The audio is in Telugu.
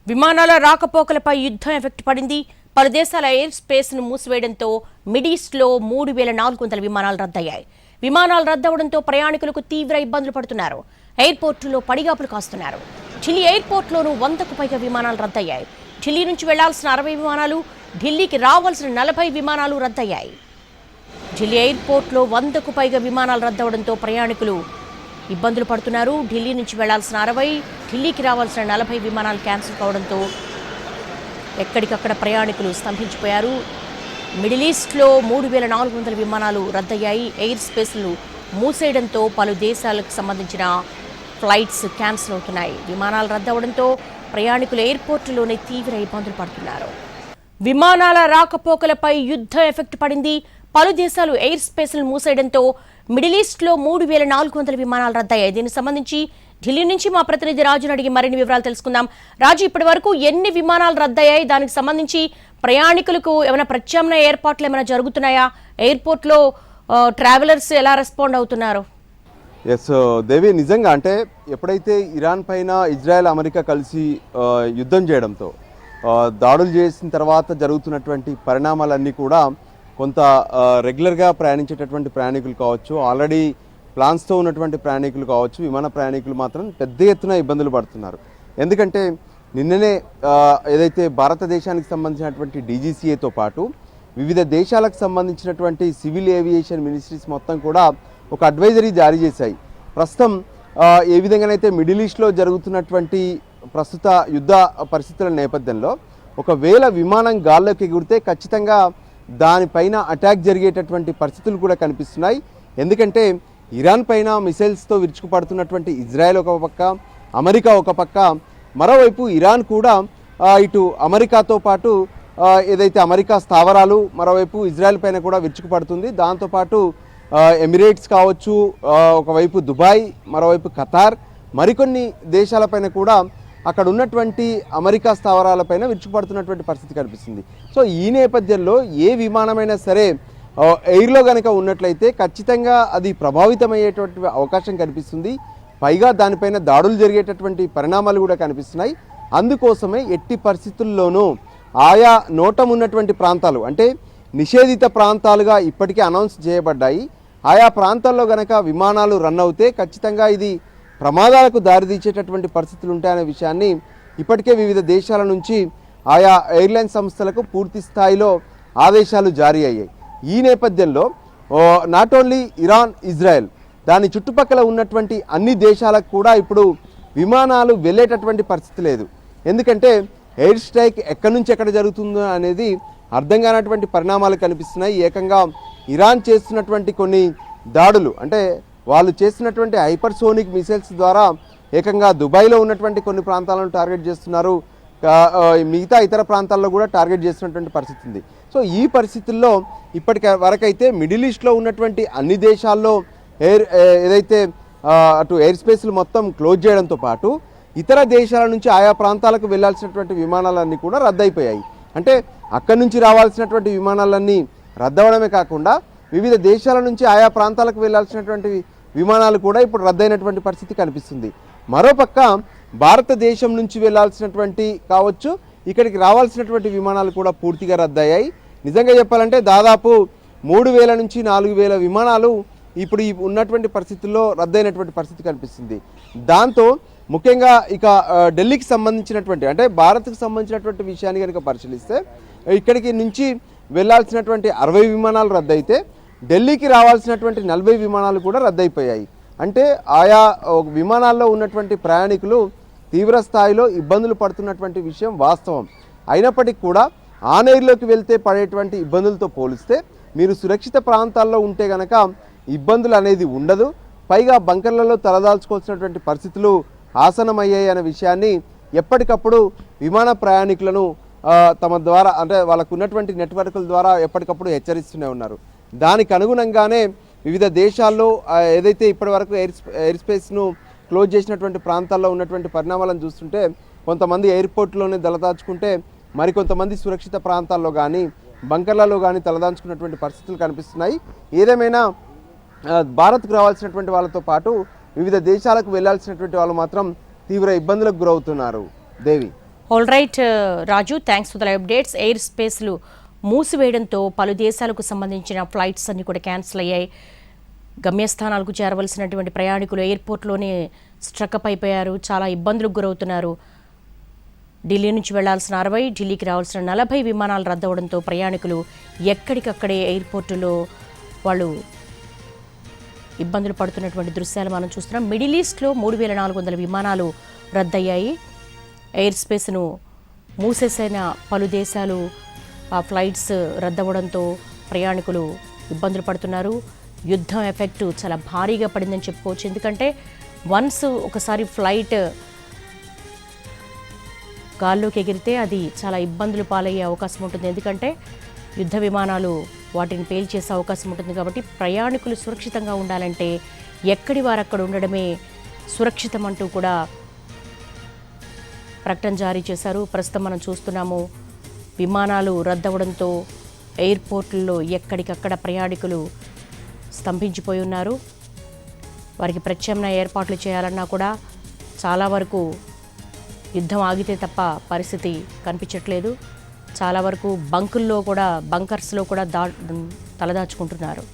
విమానాల రాకపోకలపై యుద్ధం ఎఫెక్ట్ పడింది. పలు దేశాల ఎయిర్ స్పేస్ ను మూసివేయడంతో మిడిస్ట్లో 3400 విమానాలు రద్దయ్యాయి. విమానాలు రద్దవడంతో ప్రయాణికులకు తీవ్ర ఇబ్బందులు పడుతున్నారు. ఎయిర్పోర్టులో పడిగాపులు కాస్తున్నారు. ఢిల్లీ ఎయిర్పోర్ట్లోనూ 100కు పైగా విమానాలు రద్దయ్యాయి. ఢిల్లీ నుంచి వెళ్లాల్సిన 60 విమానాలు, ఢిల్లీకి రావాల్సిన 40 విమానాలు రద్దయ్యాయి. ఢిల్లీ ఎయిర్పోర్ట్లో 100కు పైగా విమానాలు రద్దవడంతో ప్రయాణికులు ఇబ్బందులు పడుతున్నారు. ఢిల్లీ నుంచి వెళ్లాల్సిన 60, ఢిల్లీకి రావాల్సిన 40 విమానాలు క్యాన్సిల్ కావడంతో ఎక్కడికక్కడ ప్రయాణికులు స్తంభించిపోయారు. మిడిల్ ఈస్ట్లో 3400 విమానాలు రద్దయ్యాయి. ఎయిర్ స్పేస్లు మూసేయడంతో పలు దేశాలకు సంబంధించిన ఫ్లైట్స్ క్యాన్సిల్ అవుతున్నాయి. విమానాలు రద్దవడంతో ప్రయాణికులు ఎయిర్పోర్టులోనే తీవ్ర ఇబ్బందులు పడుతున్నారు. విమానాల రాకపోకలపై యుద్ధ ఎఫెక్ట్ పడింది. పలు దేశాలు ఎయిర్ స్పేస్లు మూసేయడంతో మిడిల్ ఈస్ట్లో 3400 విమానాలు రద్దయ్యాయి. దీనికి సంబంధించి ఢిల్లీ నుంచి మా ప్రతినిధి రాజును అడిగి మరిన్ని వివరాలు తెలుసుకుందాం. రాజు, ఇప్పటి వరకు ఎన్ని విమానాలు రద్దయ్యాయి? దానికి సంబంధించి ప్రయాణికులకు ఏమైనా ప్రత్యామ్నాయ ఏర్పాట్లు ఏమైనా జరుగుతున్నాయా? ఎయిర్పోర్ట్లో ట్రావెలర్స్ ఎలా రెస్పాండ్ అవుతున్నారు? ఎస్ దేవి, నిజంగా అంటే ఎప్పుడైతే ఇరాన్ పైన ఇజ్రాయెల్ అమెరికా కలిసి యుద్ధం చేయడంతో దాడులు చేసిన తర్వాత జరుగుతున్నటువంటి పరిణామాలన్నీ కూడా కొంత రెగ్యులర్గా ప్రయాణించేటటువంటి ప్రయాణికులు కావచ్చు, ఆల్రెడీ ప్లాన్స్తో ఉన్నటువంటి ప్రయాణికులు కావచ్చు, విమాన ప్రయాణికులు మాత్రం పెద్ద ఎత్తున ఇబ్బందులు పడుతున్నారు. ఎందుకంటే నిన్ననే ఏదైతే భారతదేశానికి సంబంధించినటువంటి డీజీసీఏతో పాటు వివిధ దేశాలకు సంబంధించినటువంటి సివిల్ ఏవియేషన్ మినిస్ట్రీస్ మొత్తం కూడా ఒక అడ్వైజరీ జారీ చేశాయి. ప్రస్తుతం ఏ విధంగానైతే మిడిల్ ఈస్ట్లో జరుగుతున్నటువంటి ప్రస్తుత యుద్ధ పరిస్థితుల నేపథ్యంలో ఒకవేళ విమానం గాల్లోకి ఎగిరితే ఖచ్చితంగా దానిపైన అటాక్ జరిగేటటువంటి పరిస్థితులు కూడా కనిపిస్తున్నాయి. ఎందుకంటే ఇరాన్ పైన మిసైల్స్తో విరుచుకుపడుతున్నటువంటి ఇజ్రాయెల్ ఒక పక్క, అమెరికా ఒక పక్క, మరోవైపు ఇరాన్ కూడా ఇటు అమెరికాతో పాటు ఏదైతే అమెరికా స్థావరాలు, మరోవైపు ఇజ్రాయెల్ పైన కూడా విరుచుకుపడుతుంది. దాంతోపాటు ఎమిరేట్స్ కావచ్చు, ఒకవైపు దుబాయ్, మరోవైపు ఖతార్, మరికొన్ని దేశాలపైన కూడా అక్కడ ఉన్నటువంటి అమెరికా స్థావరాలపైన విరుచుకుపడుతున్నటువంటి పరిస్థితి కనిపిస్తుంది. సో ఈ నేపథ్యంలో ఏ విమానమైనా సరే ఎయిర్లో కనుక ఉన్నట్లయితే ఖచ్చితంగా అది ప్రభావితమయ్యేటువంటి అవకాశం కనిపిస్తుంది. పైగా దానిపైన దాడులు జరిగేటటువంటి పరిణామాలు కూడా కనిపిస్తున్నాయి. అందుకోసమే ఎట్టి పరిస్థితుల్లోనూ ఆయా నోటం ఉన్నటువంటి ప్రాంతాలు, అంటే నిషేధిత ప్రాంతాలుగా ఇప్పటికే అనౌన్స్ చేయబడ్డాయి. ఆయా ప్రాంతాల్లో కనుక విమానాలు రన్ అవుతే ఖచ్చితంగా ఇది ప్రమాదాలకు దారితీసేటటువంటి పరిస్థితులు ఉంటాయనే విషయాన్ని ఇప్పటికే వివిధ దేశాల నుంచి ఆయా ఎయిర్లైన్ సంస్థలకు పూర్తి స్థాయిలో ఆదేశాలు జారీ అయ్యాయి. ఈ నేపథ్యంలో నాట్ ఓన్లీ ఇరాన్, ఇజ్రాయెల్, దాని చుట్టుపక్కల ఉన్నటువంటి అన్ని దేశాలకు కూడా ఇప్పుడు విమానాలు వెళ్ళేటటువంటి పరిస్థితి లేదు. ఎందుకంటే ఎయిర్ స్ట్రైక్ ఎక్కడి నుంచి ఎక్కడ జరుగుతుందో అనేది అర్థం కానటువంటి పరిణామాలు కనిపిస్తున్నాయి. ఏకంగా ఇరాన్ చేస్తున్నటువంటి కొన్ని దాడులు, అంటే వాళ్ళు చేస్తున్నటువంటి హైపర్సోనిక్ మిసైల్స్ ద్వారా ఏకంగా దుబాయ్లో ఉన్నటువంటి కొన్ని ప్రాంతాలను టార్గెట్ చేస్తున్నారు. మిగతా ఇతర ప్రాంతాల్లో కూడా టార్గెట్ చేస్తున్నటువంటి పరిస్థితి ఉంది. సో ఈ పరిస్థితుల్లో ఇప్పటి వరకైతే మిడిల్ ఈస్ట్లో ఉన్నటువంటి అన్ని దేశాల్లో ఏదైతే అటు ఎయిర్ స్పేస్లు మొత్తం క్లోజ్ చేయడంతో పాటు ఇతర దేశాల నుంచి ఆయా ప్రాంతాలకు వెళ్లాల్సినటువంటి విమానాలన్నీ కూడా రద్దయిపోయాయి. అంటే అక్కడి నుంచి రావాల్సినటువంటి విమానాలన్నీ రద్దవడమే కాకుండా వివిధ దేశాల నుంచి ఆయా ప్రాంతాలకు వెళ్లాల్సినటువంటి విమానాలు కూడా ఇప్పుడు రద్దయినటువంటి పరిస్థితి కనిపిస్తుంది. మరోపక్క భారతదేశం నుంచి వెళ్లాల్సినటువంటి కావచ్చు, ఇక్కడికి రావాల్సినటువంటి విమానాలు కూడా పూర్తిగా రద్దయ్యాయి. నిజంగా చెప్పాలంటే దాదాపు 3000 నుంచి 4000 విమానాలు ఇప్పుడు ఉన్నటువంటి పరిస్థితుల్లో రద్దయినటువంటి పరిస్థితి కనిపిస్తుంది. దాంతో ముఖ్యంగా ఇక ఢిల్లీకి సంబంధించినటువంటి, అంటే భారత్కు సంబంధించినటువంటి విషయాన్ని కనుక పరిశీలిస్తే ఇక్కడికి నుంచి వెళ్లాల్సినటువంటి 60 విమానాలు రద్దయితే ఢిల్లీకి రావాల్సినటువంటి 40 విమానాలు కూడా రద్దయిపోయాయి. అంటే ఆయా విమానాల్లో ఉన్నటువంటి ప్రయాణికులు తీవ్ర స్థాయిలో ఇబ్బందులు పడుతున్నటువంటి విషయం వాస్తవం. అయినప్పటికీ కూడా ఆన్ ఎయిర్లోకి వెళ్తే పడేటువంటి ఇబ్బందులతో పోలిస్తే మీరు సురక్షిత ప్రాంతాల్లో ఉంటే కనుక ఇబ్బందులు అనేది ఉండదు. పైగా బంకర్లలో తలదాల్చుకోవాల్సినటువంటి పరిస్థితులు ఆసనమయ్యాయి అనే విషయాన్ని ఎప్పటికప్పుడు విమాన ప్రయాణికులను తమ ద్వారా, అంటే వాళ్ళకు ఉన్నటువంటి నెట్వర్క్ల ద్వారా ఎప్పటికప్పుడు హెచ్చరిస్తూనే ఉన్నారు. దానికి అనుగుణంగానే వివిధ దేశాల్లో ఏదైతే ఇప్పటి వరకు ఎయిర్ స్పేస్ను క్లోజ్ చేసినటువంటి ప్రాంతాల్లో ఉన్నటువంటి పరిణామాలను చూస్తుంటే కొంతమంది ఎయిర్పోర్ట్లోనే తలదాచుకుంటే మరికొంతమంది సురక్షిత ప్రాంతాల్లో కానీ బంకర్లలో కానీ తలదాచుకున్నటువంటి పరిస్థితులు కనిపిస్తున్నాయి. ఏదేమైనా భారత్కు రావాల్సినటువంటి వాళ్ళతో పాటు వివిధ దేశాలకు వెళ్లాల్సినటువంటి వాళ్ళు మాత్రం తీవ్ర ఇబ్బందులకు గురవుతున్నారు. Devi. All right Raju, thanks for the updates. Air స్పేస్లు మూసివేయడంతో పలు దేశాలకు సంబంధించిన ఫ్లైట్స్ అన్ని కూడా క్యాన్సిల్ అయ్యాయి. గమ్యస్థానాలకు చేరవలసినటువంటి ప్రయాణికులు ఎయిర్పోర్ట్లోనే స్ట్రక్అప్ అయిపోయారు, చాలా ఇబ్బందులకు గురవుతున్నారు. ఢిల్లీ నుంచి వెళ్లాల్సిన 60, ఢిల్లీకి రావాల్సిన 40 విమానాలు రద్దవడంతో ప్రయాణికులు ఎక్కడికక్కడే ఎయిర్పోర్టులో వాళ్ళు ఇబ్బందులు పడుతున్నటువంటి దృశ్యాలు మనం చూస్తున్నాం. మిడిల్ ఈస్ట్లో 3,400 విమానాలు రద్దయ్యాయి. ఎయిర్ స్పేస్ను మూసేసిన పలు దేశాలు ఆ ఫ్లైట్స్ రద్దవడంతో ప్రయాణికులు ఇబ్బందులు పడుతున్నారు. యుద్ధం ఎఫెక్ట్ చాలా భారీగా పడిందని చెప్పుకోవచ్చు. ఎందుకంటే వన్స్ ఒకసారి ఫ్లైట్ గాల్లోకి ఎగిరితే అది చాలా ఇబ్బందులు పాలయ్యే అవకాశం ఉంటుంది. ఎందుకంటే యుద్ధ విమానాలు వాటిని పేల్చేసే అవకాశం ఉంటుంది. కాబట్టి ప్రయాణికులు సురక్షితంగా ఉండాలంటే ఎక్కడి వారు అక్కడ ఉండడమే సురక్షితం అంటూ కూడా ప్రకటన జారీ చేశారు. ప్రస్తుతం మనం చూస్తున్నాము, విమానాలు రద్దవడంతో ఎయిర్పోర్టుల్లో ఎక్కడికక్కడ ప్రయాణికులు స్తంభించిపోయి ఉన్నారు. వారికి ప్రత్యామ్నాయ ఏర్పాట్లు చేయాలన్నా కూడా చాలా వరకు యుద్ధం ఆగితే తప్ప పరిస్థితి కనిపించట్లేదు. చాలా వరకు బంకర్స్లో కూడా తలదాచుకుంటున్నారు.